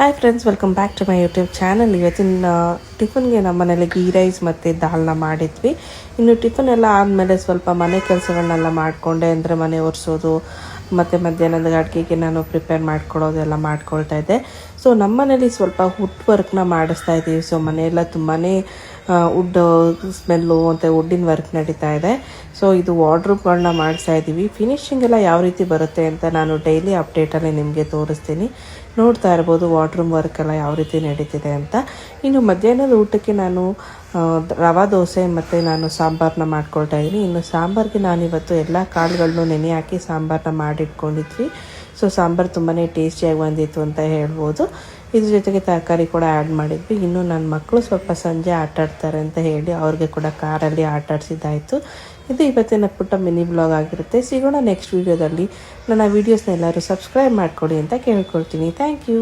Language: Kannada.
Hi friends, welcome back to my YouTube channel. ಇವತ್ತಿನ ಟಿಫನ್ಗೆ ನಮ್ಮ ಮನೇಲಿ ಗೀ ರೈಸ್ ಮತ್ತು ದಾಲ್ನ ಮಾಡಿದ್ವಿ. ಇನ್ನು ಟಿಫನ್ ಎಲ್ಲ ಆದಮೇಲೆ ಸ್ವಲ್ಪ ಮನೆ ಕೆಲಸಗಳನ್ನೆಲ್ಲ ಮಾಡಿಕೊಂಡೆ. ಅಂದರೆ ಮನೆ ಒರೆಸೋದು ಮತ್ತು ಮಧ್ಯಾಹ್ನದ ಅಡುಗೆಗೆ ನಾನು ಪ್ರಿಪೇರ್ ಮಾಡ್ಕೊಳ್ಳೋದೆಲ್ಲ ಮಾಡ್ಕೊಳ್ತಾ ಇದ್ದೆ. ಸೊ ನಮ್ಮ ಮನೇಲಿ ಸ್ವಲ್ಪ ವುಡ್ ವರ್ಕ್ನ ಮಾಡಿಸ್ತಾ ಇದ್ದೀವಿ. ಸೊ ಮನೆಯೆಲ್ಲ ತುಂಬಾ ವುಡ್ ಸ್ಮೆಲ್ಲು ಮತ್ತು ವುಡ್ಡಿನ ವರ್ಕ್ ನಡೀತಾ ಇದೆ. ಸೊ ಇದು ವಾರ್ಡ್ರೋಬ್ಗಳನ್ನ ಮಾಡಿಸ್ತಾ ಇದ್ದೀವಿ. ಫಿನಿಶಿಂಗ್ ಎಲ್ಲ ಯಾವ ರೀತಿ ಬರುತ್ತೆ ಅಂತ ನಾನು ಡೈಲಿ ಅಪ್ಡೇಟಲ್ಲಿ ನಿಮಗೆ ತೋರಿಸ್ತೀನಿ. ನೋಡ್ತಾ ಇರ್ಬೋದು ವಾರ್ಡ್ರೂಮ್ ವರ್ಕ್ ಎಲ್ಲ ಯಾವ ರೀತಿ ನಡೀತಿದೆ ಅಂತ. ಇನ್ನು ಮಧ್ಯಾಹ್ನದ ಊಟಕ್ಕೆ ನಾನು ರವಾ ದೋಸೆ ಮತ್ತು ನಾನು ಸಾಂಬಾರನ್ನ ಮಾಡ್ಕೊಳ್ತಾ ಇದ್ದೀನಿ. ಇನ್ನು ಸಾಂಬಾರಿಗೆ ನಾನಿವತ್ತು ಎಲ್ಲ ಕಾಳುಗಳನ್ನು ನೆನೆ ಹಾಕಿ ಸಾಂಬಾರನ್ನ ಮಾಡಿಟ್ಕೊಂಡಿದ್ವಿ. ಸೊ ಸಾಂಬಾರು ತುಂಬಾ ಟೇಸ್ಟಿಯಾಗಿ ಬಂದಿತ್ತು ಅಂತ ಹೇಳ್ಬೋದು. ಇದ್ರ ಜೊತೆಗೆ ತರಕಾರಿ ಕೂಡ ಆ್ಯಡ್ ಮಾಡಿದ್ವಿ. ಇನ್ನು ನನ್ನ ಮಕ್ಕಳು ಸ್ವಲ್ಪ ಸಂಜೆ ಆಟಾಡ್ತಾರೆ ಅಂತ ಹೇಳಿ ಅವ್ರಿಗೆ ಕೂಡ ಕಾರಲ್ಲಿ ಆಟಾಡಿಸಿದ್ದಾಯಿತು. ಇದು ಇವತ್ತಿನ ಪುಟ್ಟ ಮಿನಿ ಬ್ಲಾಗ್ ಆಗಿರುತ್ತೆ. ಸಿಗೋಣ ನೆಕ್ಸ್ಟ್ ವೀಡಿಯೋದಲ್ಲಿ. ನನ್ನ ವೀಡಿಯೋಸ್ನ ಎಲ್ಲರೂ ಸಬ್ಸ್ಕ್ರೈಬ್ ಮಾಡ್ಕೊಳ್ಳಿ ಅಂತ ಕೇಳ್ಕೊಳ್ತೀನಿ. Thank you.